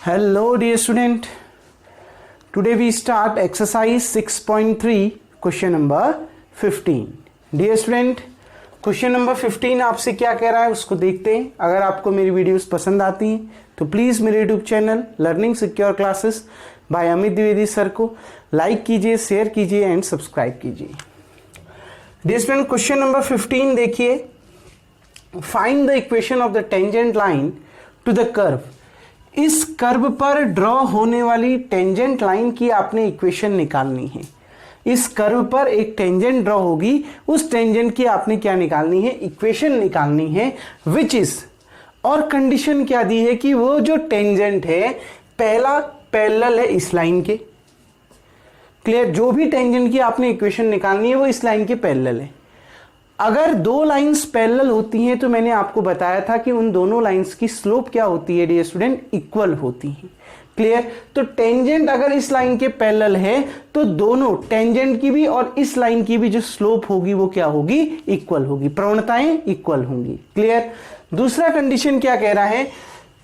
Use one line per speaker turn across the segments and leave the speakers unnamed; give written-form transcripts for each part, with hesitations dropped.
Hello dear student, today we start exercise 6.3 question number 15. Dear student, question number 15 आपसे क्या कह रहा है उसको देखते हैं. अगर आपको मेरी वीडियोस पसंद आती हैं तो प्लीज़ मेरे YouTube channel learning secure classes by Amit Dwivedi sir को लाइक कीजिए, शेयर कीजिए एंड सब्सक्राइब कीजिए. डियर स्टूडेंट, क्वेश्चन नंबर 15 देखिए. Find the equation of the tangent line to the curve. इस कर्व पर ड्रॉ होने वाली टेंजेंट लाइन की आपने इक्वेशन निकालनी है. इस कर्व पर एक टेंजेंट ड्रॉ होगी, उस टेंजेंट की आपने क्या निकालनी है, इक्वेशन निकालनी है. विच इज, और कंडीशन क्या दी है कि वो जो टेंजेंट है पहला पैरेलल है इस लाइन के. क्लियर, जो भी टेंजेंट की आपने इक्वेशन निकालनी है वो इस लाइन के पैरेलल है. अगर दो लाइंस पैरेलल होती हैं तो मैंने आपको बताया था कि उन दोनों लाइंस की स्लोप क्या होती है डियर स्टूडेंट, इक्वल होती है. क्लियर, तो टेंजेंट अगर इस लाइन के पैरेलल है तो दोनों टेंजेंट की भी और इस लाइन की भी जो स्लोप होगी वो क्या होगी, इक्वल होगी, प्रवणताएं इक्वल होंगी. क्लियर. दूसरा कंडीशन क्या कह रहा है,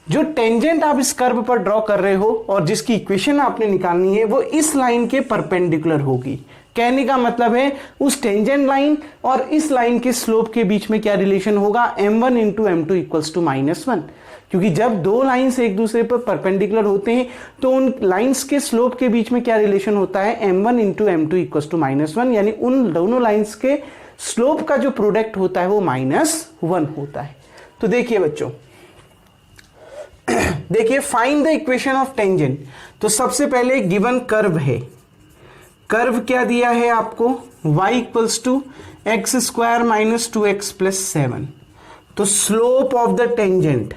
जो टेंजेंट आप इस कर्व पर ड्रॉ कर रहे हो और जिसकी इक्वेशन आपने निकालनी है वो इस लाइन के परपेंडिकुलर होगी. कहने का मतलब है उस टेंजेंट लाइन और इस लाइन के स्लोप के बीच में क्या रिलेशन होगा, m1 into m2 equals to -1. क्योंकि जब दो लाइंस एक दूसरे पर परपेंडिकुलर होते हैं तो उन लाइंस के स्लोप के बीच में क्या रिलेशन होता है, m1 into m2 equals to -1. यानी उन दोनों लाइंस के स्लोप का जो प्रोडक्ट होता है वो -1 होता है. तो देखिए बच्चों, देखिए find the equation of tangent. तो सबसे पहले गिवन कर्व है. कर्व क्या दिया है आपको, y equals to x square minus 2x plus 7. तो स्लोप ऑफ द टेंजेंट,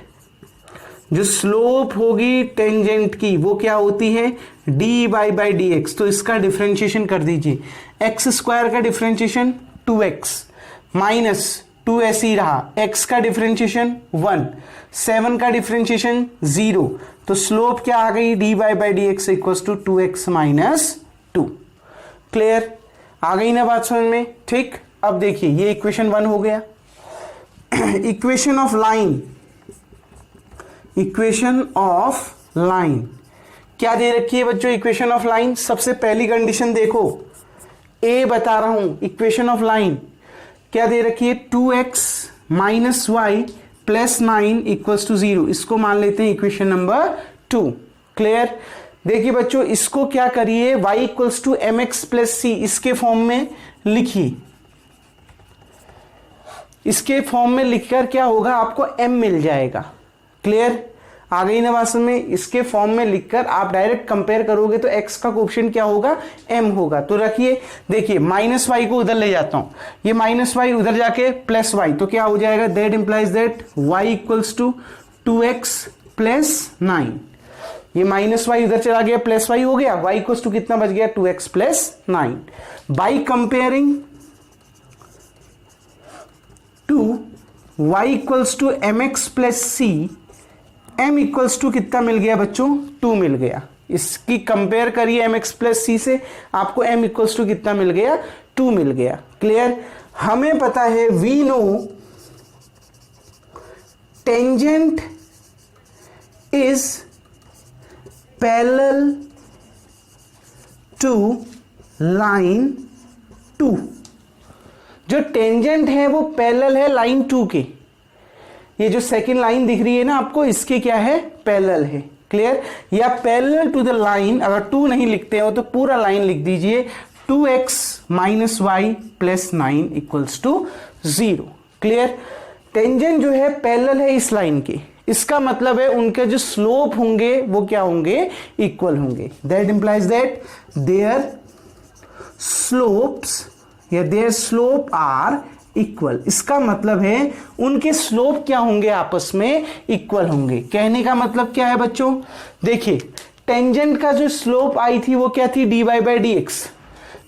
जो स्लोप होगी टेंजेंट की वो क्या होती है, dy बाई dx. तो इसका डिफरेंशिएशन कर दीजिए. एक्स स्क्वायर का डिफरेंशिएशन 2x माइनस 2 ऐसे ही रहा, x का डिफरेंशिएशन 1, 7 का डिफरेंशिएशन 0. तो स्लोप क्या आ गई, dy by dx equals to 2x minus 2. Clear, आ गई ना बात समझ में. ठीक, अब देखिए ये इक्वेशन 1 हो गया. Equation of line, equation of line क्या दे रखी है बच्चों, इक्वेशन ऑफ लाइन. सबसे पहली कंडीशन देखो, ए बता रहा हूं, इक्वेशन ऑफ लाइन क्या दे रखी है, 2x minus y plus 9 equals to 0. इसको मान लेते हैं इक्वेशन नंबर 2. क्लियर. देखिए बच्चों, इसको क्या करिए, y equals to m x plus c इसके फॉर्म में लिखिए. इसके फॉर्म में लिखकर क्या होगा, आपको m मिल जाएगा. क्लियर, आ गई ना बात समझ में. इसके फॉर्म में लिखकर आप डायरेक्ट कंपेयर करोगे तो x का कोएफिशिएंट क्या होगा, m होगा. तो रखिए, देखिए माइनस वाई को उधर ले जाता हूं, ये माइनस वाई उधर जाके प्लस वाई, तो क्या हो जाएगा, that implies that y equals to 2x plus 9. ये माइनस वाई उधर चला गया, प्लस वाई हो गया, y इक्वल्स टू कितना बच गया, 2x plus 9. By comparing to y equals to m x plus c, m equals to कितना मिल गया बच्चों, 2 मिल गया. इसकी कंपेयर करिए mx प्लस सी से, आपको m इक्वल्स टू कितना मिल गया, 2 मिल गया. क्लियर. हमें पता है, we know tangent is parallel to line 2. जो टेंजेंट है वो पैरेलल है लाइन 2 के. ये जो सेकंड लाइन दिख रही है ना आपको, इसके क्या है, पैरेलल है. क्लियर. या पैरेलल टू द लाइन, अगर 2 नहीं लिखते हो तो पूरा लाइन लिख दीजिए, 2x minus y plus 9 equals to 0. Clear. Tangent जो है पैरेलल है इस लाइन के, इसका मतलब है उनके जो स्लोप होंगे वो क्या होंगे, इक्वल होंगे. That implies that their slopes या देयर स्लोप आर इक्वल. इसका मतलब है उनके स्लोप क्या होंगे, आपस में इक्वल होंगे. कहने का मतलब क्या है बच्चों, देखिए टेंजेंट का जो स्लोप आई थी वो क्या थी, dy बाई dx.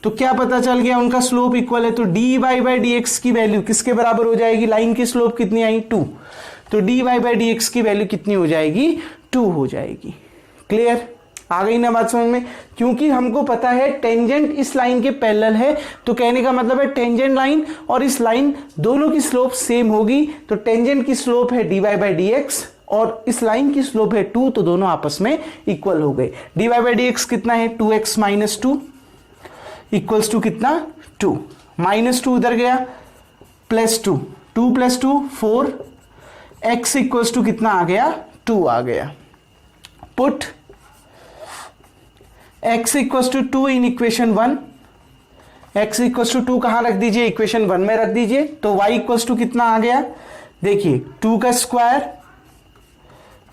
तो क्या पता चल गया, उनका स्लोप इक्वल है. तो dy बाई dx की वैल्यू किसके बराबर हो जाएगी, लाइन की स्लोप कितनी आई, 2. तो dy बाई dx की वैल्यू कितनी हो जाएगी, 2 हो जाएगी. क्लियर, आ गई ना बात समझ में. क्योंकि हमको पता है टेंजेंट इस लाइन के पैरेलल है, तो कहने का मतलब है टेंजेंट लाइन और इस लाइन दोनों की स्लोप सेम होगी. तो टेंजेंट की स्लोप है dy बाई dx और इस लाइन की स्लोप है 2, तो दोनों आपस में इक्वल हो गए। dy बाई डी एक्स कितना है 2x माइनस 2 इक्वल्स टू कितना 2, माइनस 2 उधर गया plus 2, 2 plus 2 4, x equals to कितना आ गया 2 आ गया। Put x equals to 2 in equation 1, x equals to 2 कहां रख दीजिए इक्वेशन 1 में रख दीजिए, तो y इक्वल्स टू कितना आ गया देखिए 2 का स्क्वायर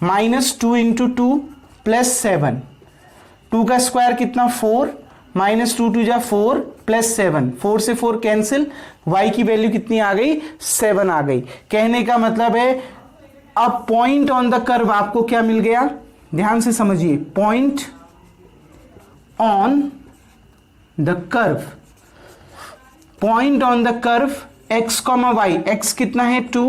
माइनस 2 इंटू 2 प्लस 7, 2 का स्क्वायर कितना 4 माइनस 2 2 जा 4 प्लस 7, 4 से 4 कैंसिल, y की वैल्यू कितनी आ गई 7 आ गई। कहने का मतलब है अब पॉइंट ऑन द कर्व आपको क्या मिल गया, ध्यान से समझिए, point on the curve, point on the curve x, y, x कितना है 2,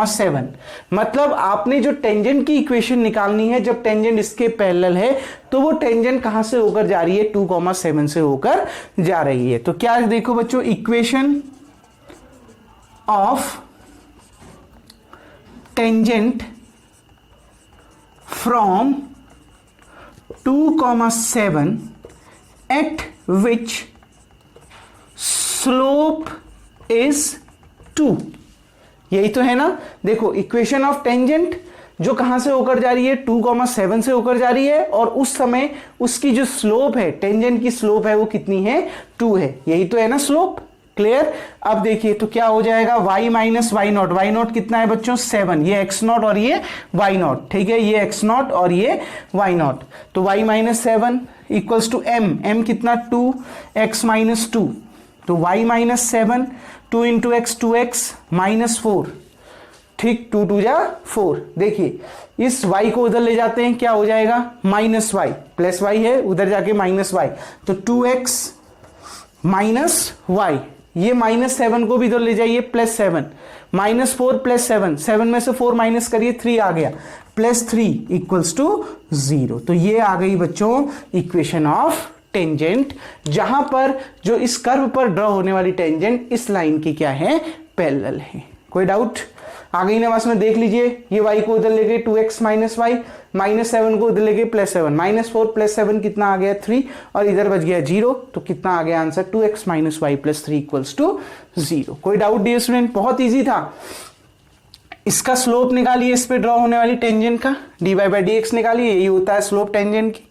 7, मतलब आपने जो टेंजेंट की इक्वेशन निकालनी है, जब टेंजेंट इसके पैरेलल है तो वो टेंजेंट कहां से होकर जा रही है 2, 7 से होकर जा रही है। तो क्या देखो बच्चों, equation of tangent from 2, 7 eight which slope is 2, यही तो है ना। देखो इक्वेशन ऑफ टेंजेंट जो कहां से होकर जा रही है 2, 7 से होकर जा रही है, और उस समय उसकी जो स्लोप है, टेंजेंट की स्लोप है वो कितनी है 2 है, यही तो है ना स्लोप। क्लियर। अब देखिए तो क्या हो जाएगा y minus y naught, y naught कितना है बच्चों 7, ये x नॉट और ये y नॉट, ठीक है, ये x नॉट और ये y नॉट, तो y minus 7 equals to m कितना 2, x माइनस 2, तो y minus 7, 2 into x 2x minus 4, ठीक, 2 2 जा 4। देखिए इस y को उधर ले जाते हैं, क्या हो जाएगा माइनस y, प्लस y है उधर जाके माइनस y, तो 2x माइनस y, ये माइनस 7 को भी इधर ले जाइए प्लस 7, माइनस 4 प्लस 7, 7 में से 4 माइनस करिए 3 आ गया, प्लस 3 इक्वल्स टू 0। तो ये आ गई बच्चों इक्वेशन ऑफ टेंजेंट, जहां पर जो इस कर्व पर ड्रॉ होने वाली टेंजेंट इस लाइन की क्या है पैरेलल है। कोई डाउट आ गई ना बस में, देख लीजिए ये y को उधर ले गए 2x माइनस वाई, माइनस 7 को उधर ले गए प्लस 7, माइनस 4 प्लस 7 कितना आ गया 3, और इधर बच गया 0, तो कितना आ गया answer 2x minus y plus 3 equals to 0। कोई डाउट डियर स्टूडेंट, बहुत इजी था। इसका स्लोप निकालिए, इस पे ड्रॉ होने वाली टेंजेंट का dy बाई डी एक्स निकालिए, यही होता है स्लोप टेंजेंट की,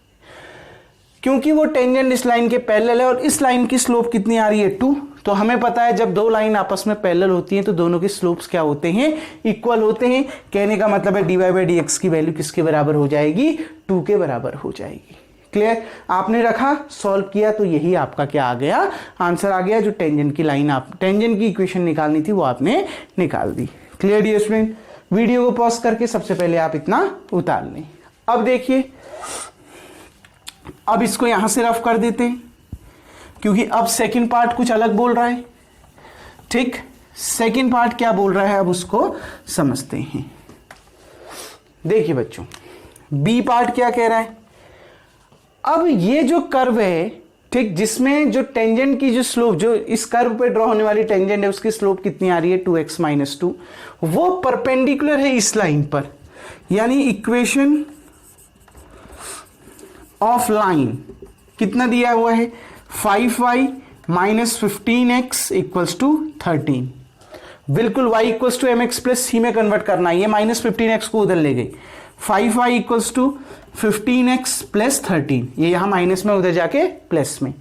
क्योंकि वो टेंजेंट इस लाइन के पैरेलल है और इस लाइन की स्लोप कितनी आ रही है 2, तो हमें पता है जब दो लाइन आपस में पैरेलल होती हैं तो दोनों के स्लोप्स क्या होते हैं इक्वल होते हैं। कहने का मतलब है dy बाई डी एक्स की वैल्यू किसके बराबर हो जाएगी 2 के बराबर हो जाएगी। क्लियर, आपने रखा सॉल्व किया तो यही आपका क्या आ गया आंसर आ गया, जो टेंजेंट की लाइन आप टेंजेंट की इक्वेशन निकालनी थी वो आपने निकाल दी। क्लियर डियर स्टूडेंट, वीडियो को पॉज करके सबसे पहले आप इतना उतार लें। अब देखिए, अब इसको यहां से रफ कर देते हैं क्योंकि अब सेकंड पार्ट कुछ अलग बोल रहा है। ठीक, सेकंड पार्ट क्या बोल रहा है अब उसको समझते हैं। देखिए बच्चों, बी पार्ट क्या कह रहा है, अब ये जो कर्व है, ठीक, जिसमें जो टेंजेंट की जो स्लोप, जो इस कर्व पे ड्रॉ होने वाली टेंजेंट है उसकी स्लोप कितनी आ रही है 2x माइनस 2, वो परपेंडिकुलर है इस लाइन पर, यानी इक्वेशन ऑफ लाइन कितना दिया हुआ है 5y minus 15x equals to 13, बिल्कुल y equals to mx plus c में कन्वर्ट करना है, ये माइनस 15x को उधर ले गई, 5y equals to 15x plus 13, ये यहां माइनस में उधर जाके प्लस में,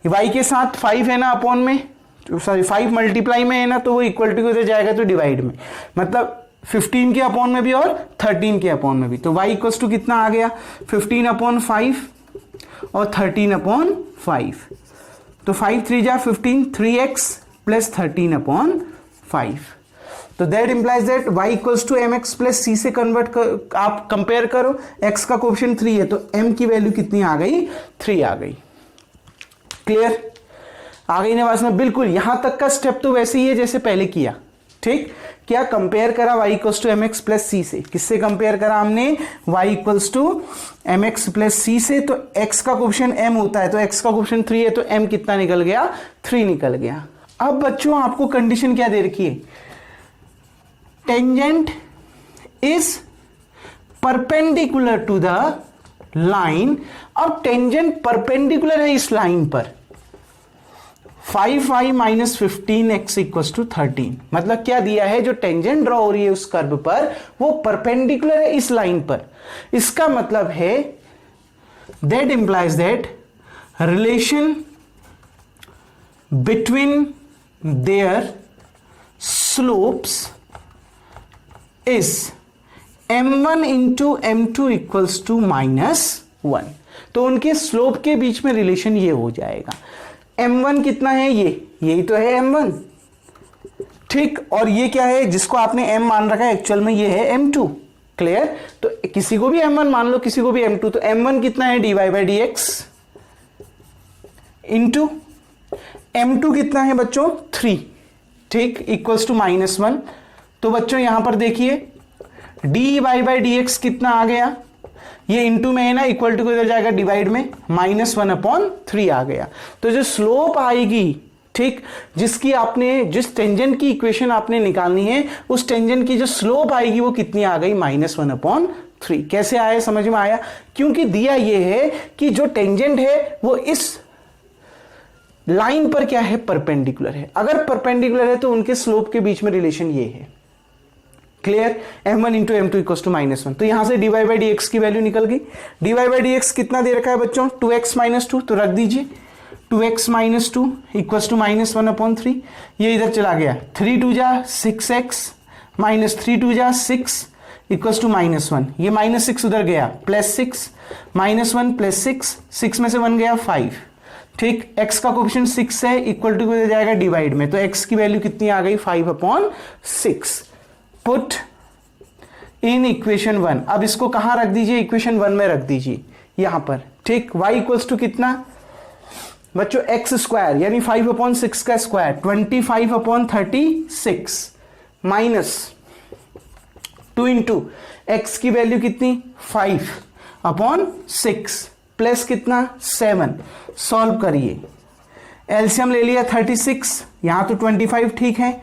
y के साथ 5 है ना अपॉन में, सॉरी 5 मल्टीप्लाई में है ना, तो वो इक्वल टू उधर जाएगा तो डिवाइड में, मतलब 15 के अपॉन में भी और 13 के अपॉन में भी, तो y इक्वल्स टू कितना आ गया 15 अपॉन 5 और 13 अपॉन 5, तो 5 3 जा 15, 3x प्लस 13 अपॉन 5, तो that implies that y equals to mx plus c से कन्वर्ट कर, आप कंपेयर करो, x का कोएफिशिएंट 3 है तो m की वैल्यू कितनी आ गई 3 आ गई। क्लियर, आ गई ना बात में, बिल्कुल यहां तक का स्टेप तो वैसे ही है जैसे पहले किया। ठीक, क्या कंपेयर करा y equals to mx plus c से, किससे कंपेयर करा हमने y equals to mx plus c से, तो x का कोएफिशिएंट m होता है, तो x का कोएफिशिएंट 3 है तो m कितना निकल गया 3 निकल गया। अब बच्चों आपको कंडीशन क्या दे रखी है, tangent is perpendicular to the line. अब टेंजेंट परपेंडिकुलर है इस लाइन पर। 5y minus 15x equals to 13, मतलब क्या दिया है, जो टेंजेंट ड्रॉ हो रही है उस कर्व पर वो परपेंडिकुलर है इस लाइन पर। इसका मतलब है that implies that relation between their slopes is m1 into m2 equals to -1। तो उनके स्लोप के बीच में रिलेशन ये हो जाएगा। m1 कितना है, यही तो है m1, ठीक। और ये क्या है जिसको आपने m मान रखा है, एक्चुअल में ये है m2। क्लियर। तो किसी को भी m1 मान लो, किसी को भी m2। तो m1 कितना है, dy by dx into m2 कितना है बच्चों, 3, ठीक, इक्वल्स टू -1। तो बच्चों यहां पर देखिए dy बाई dx कितना आ गया, ये इंटू में है ना, इक्वल टू को इधर जाएगा डिवाइड में, -1/3 आ गया। तो जो स्लोप आएगी, ठीक, जिसकी आपने, जिस टेंजेंट की इक्वेशन आपने निकालनी है, उस टेंजेंट की जो स्लोप आएगी वो कितनी आ गई, -1/3। कैसे आया, समझ में आया? क्योंकि दिया ये है कि जो टेंजेंट है वो इस लाइन पर क्या है, परपेंडिकुलर है। अगर परपेंडिकुलर है तो उनके स्लोप के बीच में रिलेशन ये है। Clear. m1 into m2 equals to -1। तो यहां से dy बाई dx की वैल्यू निकल गई। dy बाई dx कितना दे रखा है बच्चों, 2x माइनस 2, तो रख दीजिए 2x माइनस 2 इक्वल्स टू -1/3। ये इधर चला गया, 3 2 जा 6x माइनस 3 2 जा 6 इक्वल्स टू -1। ये -6 उधर गया, +6 -1 +6, 6 में से 1 गया 5, ठीक। x का कोएफिशिएंट 6 है, इक्वल टू को जाएगा डिवाइड में, तो x की वैल्यू कितनी आ गई, 5/6। Put in equation 1। अब इसको कहां रख दीजिए, इक्वेशन 1 में रख दीजिए, यहां पर, ठीक। y इक्वल्स टू कितना बच्चों, एक्स स्क्वायर यानी 5/6 का स्क्वायर 25/36 माइनस 2 इंटू एक्स की वैल्यू कितनी 5/6 प्लस कितना 7। सॉल्व करिए, एलसीएम ले लिया 36, यहां तो 25 ठीक है,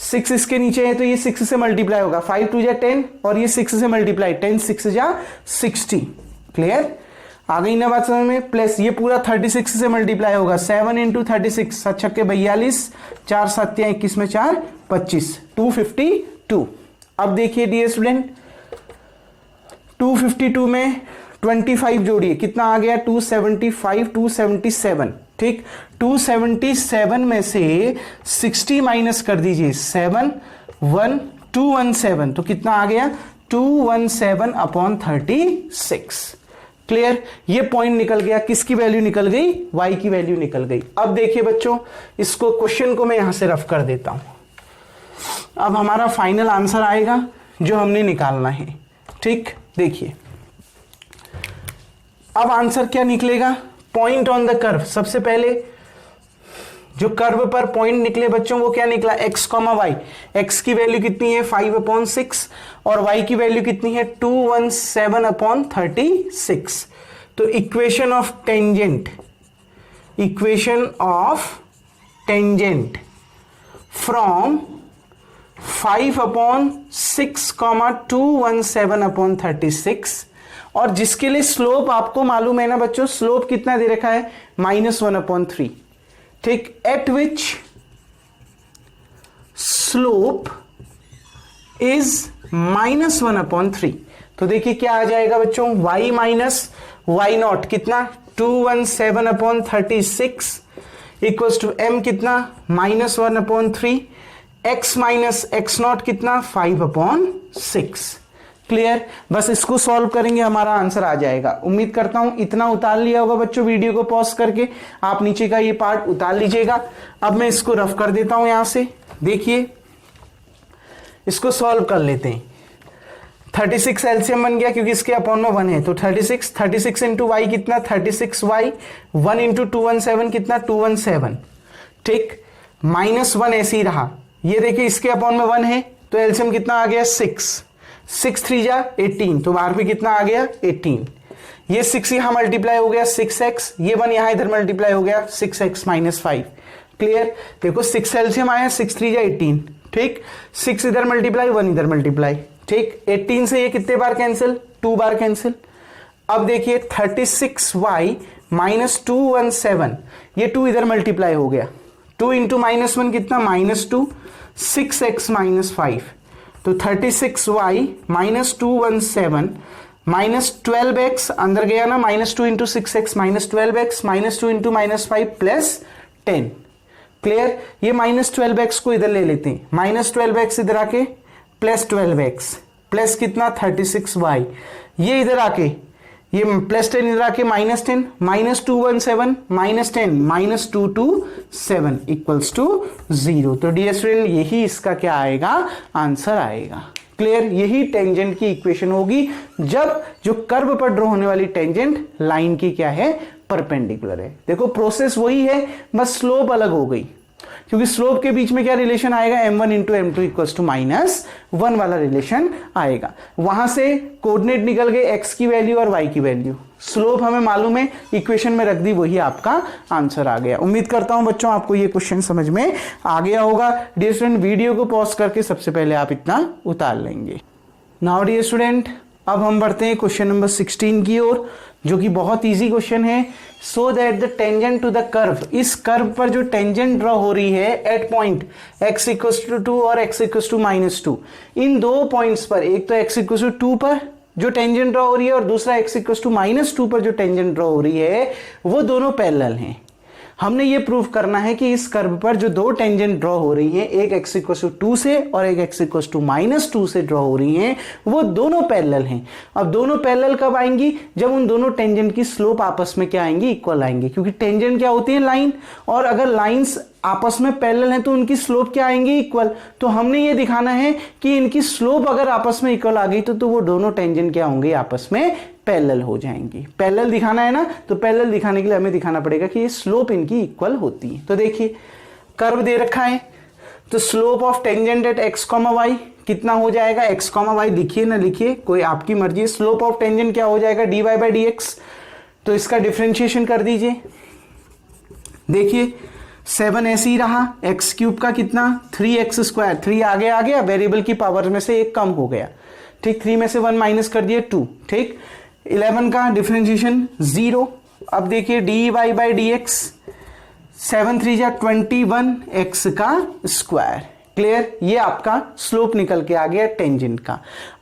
6 इसके नीचे है तो ये 6 से मल्टीप्लाई होगा, 5 2 जा 10 और ये 6 से मल्टीप्लाई, 10 6 जा 60। क्लियर, आ गई ना बात समझ में? प्लस ये पूरा 36 से मल्टीप्लाई होगा, 7 इंटू 36 7 छक्के 42, 4 7 21 में 4 25, 252। अब देखिए डियर स्टूडेंट, 252 में 25 जोड़िए, कितना आ गया 275, 277, ठीक। 277 में से 60 माइनस कर दीजिए, 7 1 217, तो कितना आ गया 217/36। क्लियर, ये पॉइंट निकल गया, किसकी वैल्यू निकल गई, y की वैल्यू निकल गई। अब देखिए बच्चों, इसको क्वेश्चन को मैं यहां से रफ कर देता हूं। अब हमारा फाइनल आंसर आएगा जो हमने निकालना है, ठीक। देखिए अब आंसर क्या निकलेगा, पॉइंट ऑन द कर्व। सबसे पहले जो कर्व पर पॉइंट निकले बच्चों वो क्या निकला, x, y। x की वैल्यू कितनी है 5/6 और y की वैल्यू कितनी है 217/36। तो इक्वेशन ऑफ टेंजेंट फ्रॉम 5/6, 217/36, और जिसके लिए स्लोप आपको मालूम है ना बच्चों, स्लोप कितना दे रखा है -1/3, ठीक। Eight which slope is -1/3। तो देखिए क्या आ जाएगा बच्चों, y माइनस y0 कितना 217/36 इक्वल्स टू m कितना -1/3, x माइनस x0 कितना 5/6। क्लियर, बस इसको सॉल्व करेंगे हमारा आंसर आ जाएगा। उम्मीद करता हूं इतना उतार लिया होगा बच्चों, वीडियो को पॉज करके आप नीचे का ये पार्ट उतार लीजिएगा। अब मैं इसको रफ कर देता हूं यहां से, देखिए इसको सॉल्व कर लेते हैं। 36 एलसीएम बन गया क्योंकि इसके अपॉन में 1 है, तो 36 इंटू वाई कितना 36y, 1 इंटू 217 कितना 217, ठीक। -1 ऐसे ही रहा, ये देखिए इसके अपॉन में 1 है तो एलसीएम कितना आ गया 6 3 जा 18, तो बाहर पे कितना आ गया 18। ये 6 यहां मल्टीप्लाई हो गया 6x, ये 1 यहां इधर मल्टीप्लाई हो गया 6x माइनस 5। क्लियर, देखो 6 एलसीएम आया 6 3 जा 18, ठीक। 6 इधर मल्टीप्लाई 1 इधर मल्टीप्लाई, ठीक, 18 से ये कितने बार कैंसिल, 2 बार कैंसिल। अब देखिए 36y माइनस 217, ये 2 इधर मल्टीप्लाई हो गया, 2 इंटू -1 कितना, -2, 6x माइनस 5, तो 36y माइनस 217 माइनस 12x, अंदर गया ना, -2 into 6x minus 12x, -2 into -5 plus 10। Clear, ये -12x को इधर ले लेते हैं, -12x इधर आके प्लस 12x प्लस कितना 36y, ये इधर आके ये प्लस 10 इधर आके -10, -217 -10 -227 इक्वल्स टू 0। तो डियर स्टूडेंट यही इसका क्या आएगा, आंसर आएगा। क्लियर, यही टेंजेंट की इक्वेशन होगी जब जो कर्व पर ड्रॉ होने वाली टेंजेंट लाइन की क्या है, परपेंडिकुलर है। देखो प्रोसेस वही है, बस स्लोप अलग हो गई, क्योंकि स्लोप के बीच में क्या रिलेशन आएगा, m1 into m2 equals to -1 वाला रिलेशन आएगा। वहां से कोऑर्डिनेट निकल गए x की वैल्यू और y की वैल्यू, स्लोप हमें मालूम है, इक्वेशन में रख दी, वही आपका आंसर आ गया। उम्मीद करता हूं बच्चों आपको ये क्वेश्चन समझ में आ गया होगा। डियर स्टूडेंट वीडियो को पॉज करके सबसे पहले आप इतना उतार लेंगे। नाउ डियर स्टूडेंट अब हम बढ़ते हैं क्वेश्चन नंबर 16 की ओर, जो कि बहुत इजी क्वेश्चन है। So that the tangent to the curve, इस कर्व पर जो टेंजेंट ड्रॉ हो रही है at point x equals to 2 और x इक्वल्स टू -2, इन दो पॉइंट्स पर, एक तो x इक्वल्स टू 2 पर जो टेंजेंट ड्रॉ हो रही है और दूसरा x इक्वल्स टू -2 पर जो टेंजेंट ड्रॉ हो रही है, वो दोनों पैरेलल हैं। हमने ये प्रूव करना है कि इस कर्व पर जो दो टेंजेंट ड्रॉ हो रही हैं, एक x इक्वल्स टू 2 से और एक x इक्वल्स टू -2 से ड्रॉ हो रही हैं, वो दोनों पैरेलल हैं। अब दोनों पैरेलल कब आएंगी, जब उन दोनों टेंजेंट की स्लोप आपस में क्या आएंगी, इक्वल आएंगी, क्योंकि टेंजेंट क्या होती है, लाइन, और अगर लाइंस आपस में पैरेलल हैं तो उनकी स्लोप क्या आएंगी, इक्वल। तो हमने ये दिखाना है कि इनकी स्लोप अगर आपस में इक्वल आ गई तो वो दोनों टेंजेंट क्या होंगे, आपस में पैरेलल हो जाएंगी। पैरेलल दिखाना है ना, तो पैरेलल दिखाने के लिए हमें दिखाना पड़ेगा कि ये स्लोप इनकी इक्वल होती है। तो देखिए कर्व दे रखा है, तो slope of tangent at x, y कितना हो जाएगा, x, y लिखिए ना लिखिए, कोई आपकी मर्जी। स्लोप ऑफ टेंजेंट क्या हो जाएगा, dy/dx, तो इसका डिफरेंशिएशन कर दीजिए। देखिए 7 ऐसे ही रहा, x³ का कितना 3x², 3 आगे आ गया, वेरिएबल की पावर में से एक कम हो गया, ठीक, 3 में से 1 माइनस कर दिए 2, ठीक। 11 का डिफरेंशिएशन 0। अब देखिए dy/dx, 7 3 जा 21x का स्क्वायर। क्लियर, ये आपका स्लोप निकल के आ गया टेंजेंट का।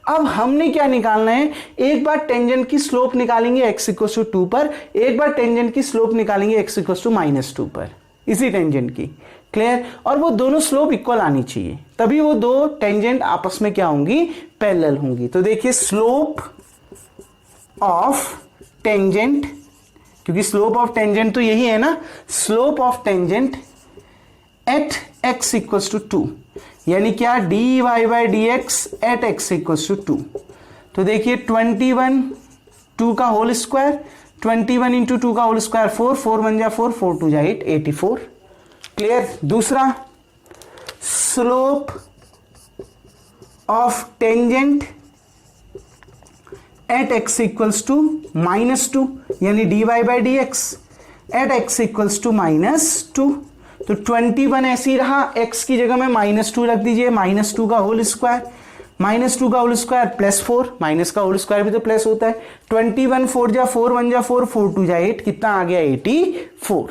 अब हमने क्या निकालना है, एक बार टेंजेंट की स्लोप निकालेंगे x इक्वल्स टू 2 पर, एक बार टेंजेंट की स्लोप निकालेंगे x इक्वल्स टू -2 पर, इसी टेंजेंट की। क्लियर, और वो दोनों स्लोप इक्वल आनी चाहिए, तभी वो दो टेंजेंट आपस में क्या होंगी, पैरेलल होंगी। तो देखिए स्लोप ऑफ टेंजेंट, क्योंकि स्लोप ऑफ टेंजेंट तो यही है ना, slope of tangent at x equals to 2, यानी क्या, dy/dx eight x equals to 2। तो देखिए 21 2 का होल स्क्वायर, 21 इंटू 2 का होल स्क्वायर 4, 4 1 जा 4, 4 2 जा 8, 84। क्लियर। दूसरा slope of tangent at x equals to -2, यानी dy/dx eight x equals to -2। तो 21 ऐसे ही रहा, x की जगह में -2 रख दीजिए, -2 का होल स्क्वायर, -2 का होल स्क्वायर प्लस 4, माइनस का होल स्क्वायर भी तो प्लस होता है। 21 4 जा 4 1 जा 4, 4 2 जा 8, कितना आ गया 84।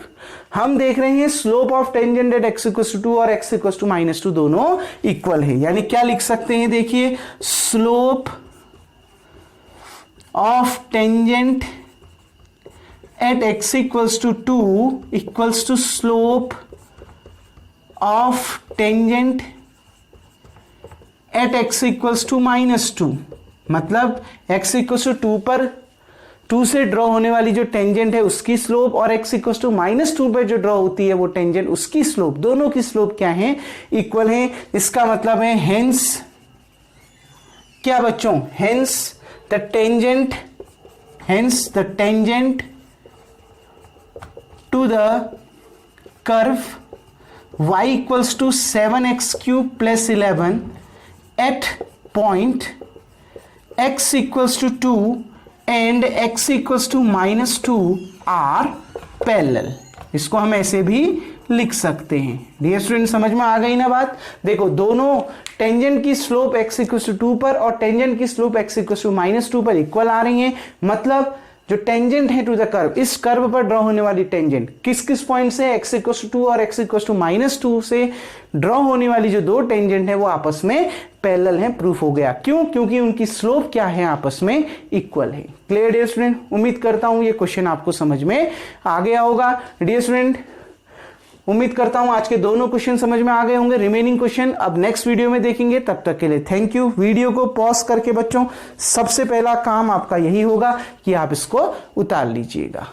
हम देख रहे हैं slope of tangent at x equals to 2 और x इक्वल्स टू -2 दोनों इक्वल है, यानी क्या लिख सकते हैं, देखिए slope of tangent at x equals to 2 equals to slope of tangent at x equals to -2। मतलब x इक्वल्स टू 2 पर 2 से ड्रॉ होने वाली जो टेंजेंट है उसकी स्लोप, और x इक्वल्स टू -2 पर जो ड्रॉ होती है वो टेंजेंट, उसकी स्लोप, दोनों की स्लोप क्या है, इक्वल है। इसका मतलब है हेंस क्या बच्चों, hence the tangent to the curve y equals to 7x³ plus 11 at point x equals to 2 and x equals to -2 are parallel. इसको हम ऐसे भी लिख सकते हैं। डियर स्टूडेंट समझ में आ गई ना बात। देखो दोनों टेंजेंट की स्लोप x = 2 पर और टेंजेंट की स्लोप x = -2 पर इक्वल आ रही हैं। मतलब जो टेंजेंट है टू द कर्व, इस कर्व पर ड्रॉ होने वाली टेंजेंट किस किस पॉइंट से, x = 2 और x = -2 से ड्रॉ होने वाली जो दो टेंजेंट है वो आपस में पैरेलल है। प्रूफ हो गया। क्यों? क्योंकि उनकी स्लोप क्या है, आपस में इक्वल है। Clear dear student? उम्मीद करता हूं ये क्वेश्चन आपको समझ में आ गया होगा। डियर स्टूडेंट उम्मीद करता हूं आज के दोनों क्वेश्चन समझ में आ गए होंगे। रिमेनिंग क्वेश्चन अब नेक्स्ट वीडियो में देखेंगे। तब तक के लिए थैंक यू। वीडियो को पॉज करके बच्चों सबसे पहला काम आपका यही होगा कि आप इसको उतार लीजिएगा।